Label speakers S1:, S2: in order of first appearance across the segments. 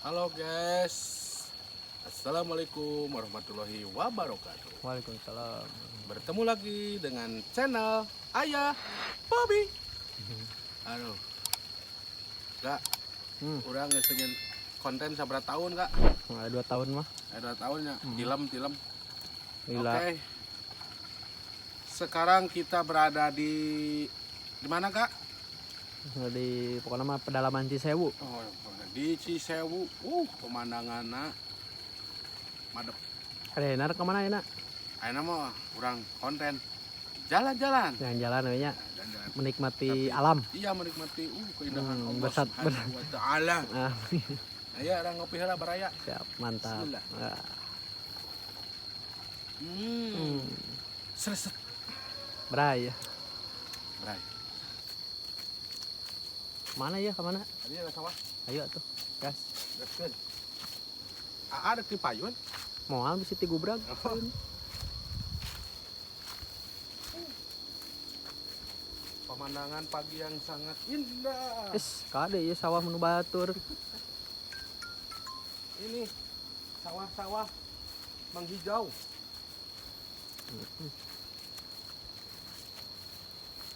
S1: Halo guys, Assalamualaikum warahmatullahi wabarakatuh.
S2: Waalaikumsalam.
S1: Bertemu lagi dengan channel Ayah Bobby. Aduh, gak, udah ngesengin konten seberapa tahun kak?
S2: 2 tahun mah.
S1: 2 tahunnya, film.
S2: Gila.
S1: Oke, sekarang kita berada di mana kak?
S2: Di pokoknya mah pedalaman Cisewu.
S1: Oh, di Cisewu. Pemandangannya madep.
S2: Ada enak kemana enak?
S1: Ayeuna mah urang konten jalan-jalan.
S2: Jalan-jalan aja.
S1: Jalan-jalan.
S2: Menikmati
S1: Tapi,
S2: alam.
S1: Iya menikmati keindahan Allah
S2: bersat-
S1: Subhanahu wa taala.
S2: Ah,
S1: Ayo orang ngopi heula baraya.
S2: siap, mantap.
S1: Bismillah.
S2: Ah.
S1: Sreset.
S2: Berai ya.
S1: Bray.
S2: Mana ya? Kemana?
S1: Tadi ada sawah.
S2: Ayo tuh, gas.
S1: Gaskeun. Ada di payun.
S2: Moal bisa ti gubrag.
S1: Pemandangan pagi yang sangat indah.
S2: Kade ya sawah menu batur.
S1: Ini sawah-sawah menghijau.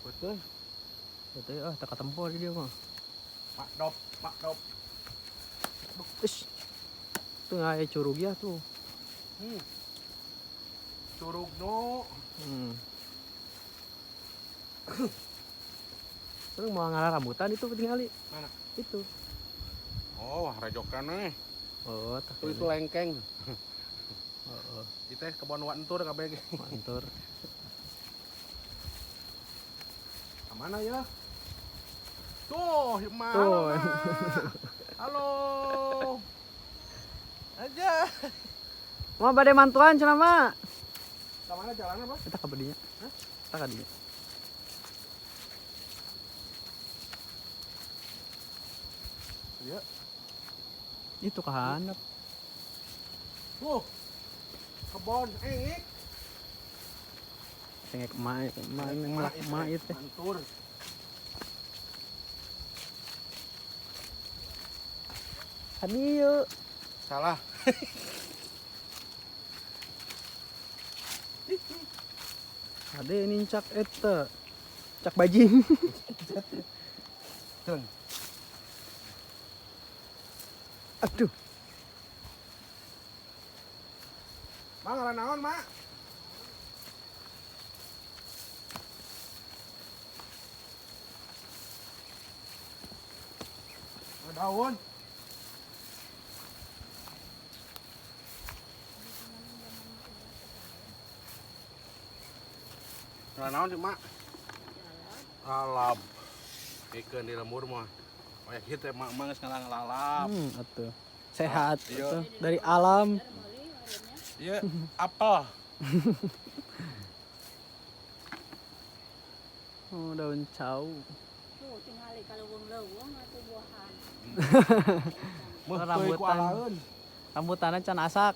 S1: Betul.
S2: Betul ya, tak ketemu di dia mah.
S1: Mak dop.
S2: Tuh nggak curug ya tuh.
S1: Curug no.
S2: Terus mau ngalah rambutan itu tinggali.
S1: Mana?
S2: Itu.
S1: Oh, rajokan nih.
S2: Oh, tak
S1: Itu lengkeng.
S2: Oh,
S1: Itu kebon wantur kabeh ge.
S2: mantur.
S1: Mana ya? Tuh, Mak.
S2: Tuh.
S1: Halo. Aja.
S2: Mau bade mantuan cenah mah.
S1: Ke mana jalannya, Bos?
S2: Kita ka badinya.
S1: Hah?
S2: Kita ka dinya.
S1: Iya.
S2: Itu ka handap.
S1: Tuh. Kebon engik.
S2: Tengek emak itu.
S1: Mantur.
S2: Hadieu.
S1: Salah.
S2: Ade ini cak eta. Cak bajing.
S1: Teng.
S2: Aduh.
S1: Mak ngaran naon, Mak? Daun. Ngaran naon sih, Mak? Alam. Ikeun di lemur mah. Kayak gitu mak geus ngalalap.
S2: Atuh. Sehat
S1: Iya.
S2: atuh. Dari alam.
S1: Iya, apel.
S2: Oh, daun cau.
S3: Tuh tingali kalau leuweung atuh buahan.
S1: Meuh teuy ku
S2: Rambutan.
S1: alaeun.
S2: Rambutanna can asak.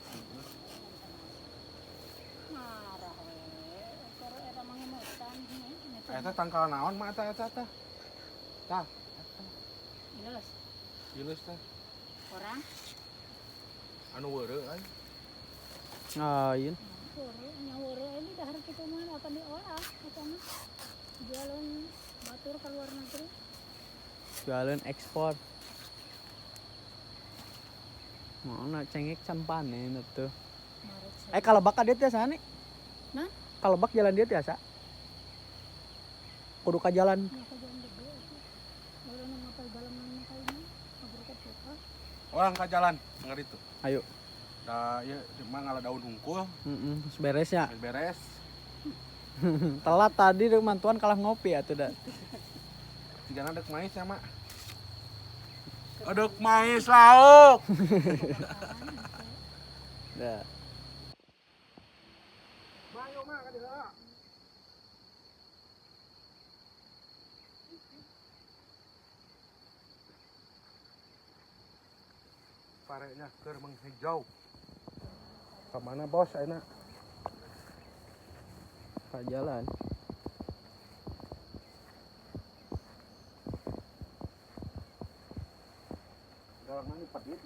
S3: Marah we. Keur eta mangemetan nih.
S1: Eta tangkal naon mak eta. Tah,
S3: Ilus
S1: ilus teh.
S3: orang
S1: Anu weureu ai.
S2: Oh, iya.
S3: nyaweureu ini dahar kitu mah akan diolah eta mah. Jualan batur ke luar negeri.
S2: Jualan ekspor. Mana cengek can panen atuh.
S3: Maret
S2: Kalau bak dia tiasa nih.
S3: Nah?
S2: Kalau bak jalan dia tiasa. Kudu ka jalan.
S3: nya ka jalan gede itu. Orang nu ngapal balaman mah kayaknya ngaberkat kita.
S1: Orang ka jalan ngeri tuh.
S2: Ayo.
S1: Da ieu cuma ngala daun hungkul,
S2: Beres ya.
S1: beres.
S2: Telat tadi deh mantuan kalah ngopi atuh da.
S1: Tigana dek mais ya, Mak. Adek mais lauk.
S2: Da.
S1: Bayo, Mak, ka dieu. Parenya keur menghijau. Kemana bos ayeuna?
S2: Ka jalan.
S1: orang mana pedit.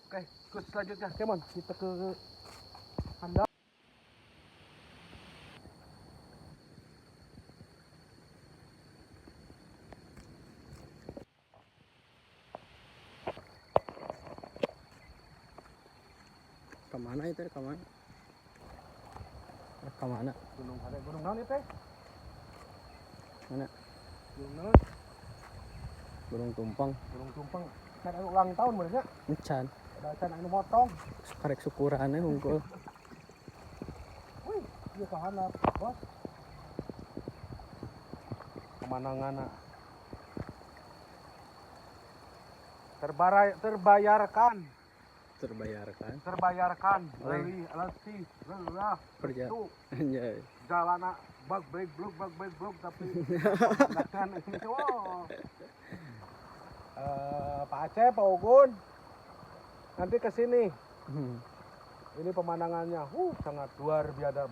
S1: Oke, ke selanjutnya, Kemon. Kita ke handap.
S2: Kemana itu? Kemana? Kemana?
S1: Gunung ada gunung naon itu?
S2: Mana?
S1: Gunung naon?
S2: Gunung Tumpang.
S1: Gunung Tumpang. Kan ulang tahun benernya.
S2: Encan.
S1: Ada can anu motong.
S2: Karek syukurannya hungkul.
S1: Wih, ieu ka handap, Bos. Pemandanganna terbayarkan
S2: Oleh.
S1: letih lelah
S2: Kerja.
S1: itu
S2: Anjay.
S1: jalana bag break tapi kan itu Pak Aceh, Pak Ogun nanti ke sini. Ini pemandangannya sangat luar biasa.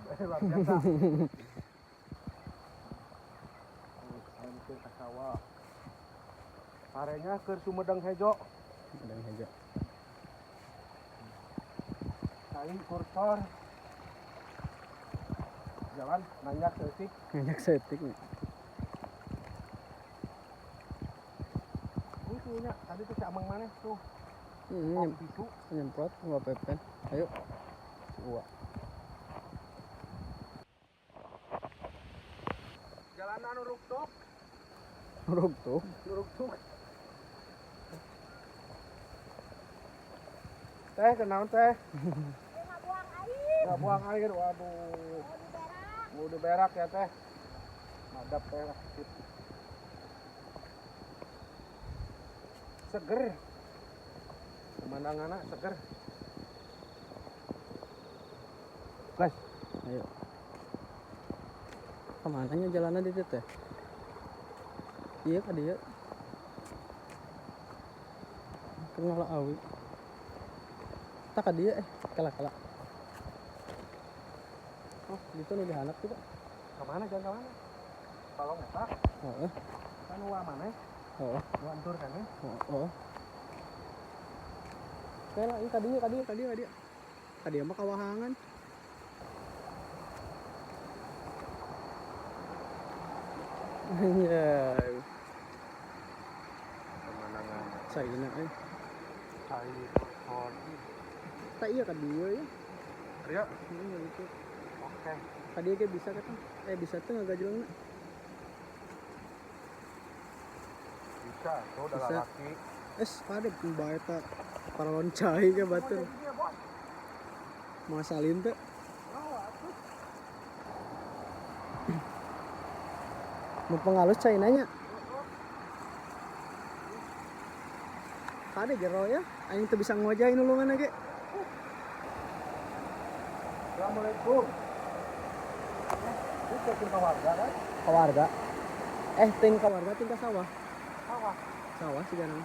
S1: Sampai ke sawah. Arenya ke Sumedang Hejo.
S2: Ada yang aja.
S1: Kain kursor. Jalan nanya setik.
S2: Banyak setik nih.
S1: Punya tadi tuh si Amang mana tuh? Pisu.
S2: Nyemprot nggak pepen. Ayo. Wah.
S1: Jalanan ruktuk.
S2: Ruktuk.
S1: Teh kenaon teh?
S3: Nggak buang air.
S1: Nggak buang air, waduh.
S3: Mau diberak.
S1: Mau diberak ya teh. Madap teh lah. Seger. Pemandangannya seger. Guys,
S2: Ayo. Kemananya jalannya di situ teh? Iya kan dia. Kenal awi. Tak dia kala. Oh, gitu nih dihanap juga.
S1: kemana jalan kemana? Tolong etak.
S2: Oh.
S1: Kan uang mana?
S2: Oh.
S1: Uang tur kan ya?
S2: Oh. Kela ini tadi. Tadi mah kawahangan. Anjay.
S1: Pemandangan
S2: Saina
S1: air poni.
S2: Tak iya kan dia ya.
S1: Ya,
S2: Ini gitu.
S1: oke.
S2: Tadi kayak bisa kata. Bisa tuh enggak jelas.
S1: Bisa, tuh udah
S2: Bisa.
S1: laki.
S2: Ada pembayar tak para loncai ke batur. Masalin tuh. Mau pengalus cai nanya. Ada jero ya. Aing tuh bisa ngojain ulungan lagi.
S1: Assalamualaikum. Itu ke warga kan?
S2: Ke warga. Ting ke warga ting ke sawah.
S1: Sawah.
S2: Sih jangan.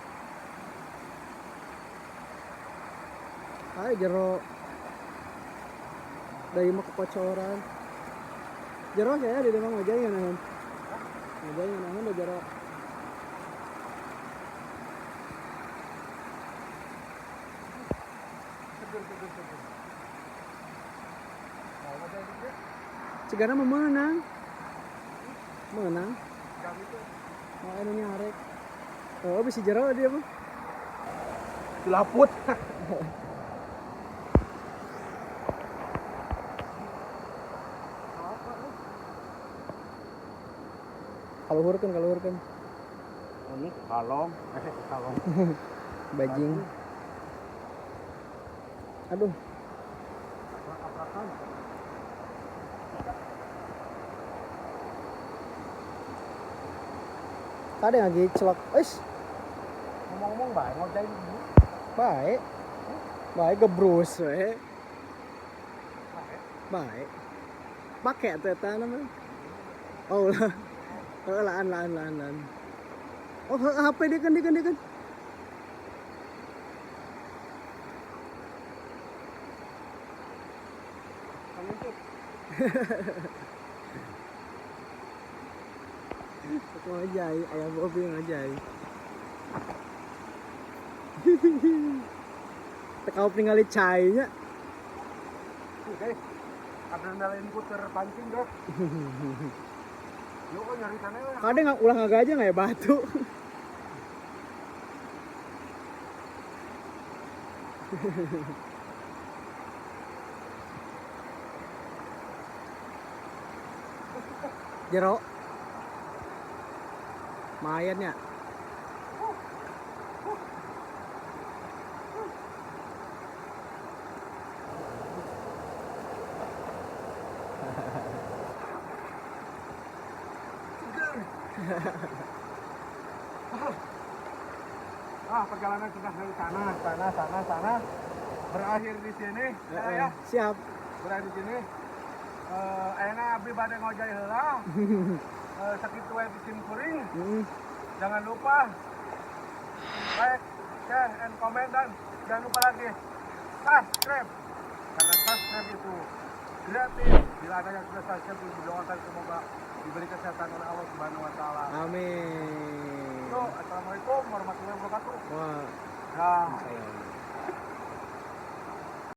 S2: Ada jero. Dari mah kekocoran. Jero saya di demang ngojain naon. Ngojain naon da jero. Cigana memenang. Menang. Oh, anu nyarek. Oh, bisa jero dia mah.
S1: Dilaput.
S2: Kaluhurkeun.
S1: Ini kalong.
S2: Bajing. Aduh,
S1: Abrakan.
S2: tadi lagi celok.
S1: Ngomong-ngomong baik ngojain dulu.
S2: Baik gebrus we. Baik kepake tuh eta namanya. Oh lah. Laan. Oh, HP dia kan. Aku ngajai, ayam Bobby ngajai. Tekau ningali cainya.
S1: Oke. Adrenalin ku terpancing dok. Yuk nyari sana lah.
S2: Kadang ulah ngagajah nggak ya batu. Jero. Mayannya.
S1: Perjalanan sudah dari sana berakhir di sini ya.
S2: Siap.
S1: Berakhir di sini. Enak abdi bade ngojay heula. Sakitu wae bikin kuring. Jangan lupa like, share, and comment, dan jangan lupa lagi subscribe, karena subscribe itu gratis. Bila ada yang sudah subscribe, didoakan semoga diberi kesehatan oleh Allah Subhanahu Wa Taala.
S2: Amin.
S1: So, assalamualaikum warahmatullahi wabarakatuh.
S2: Wah.
S1: Nah.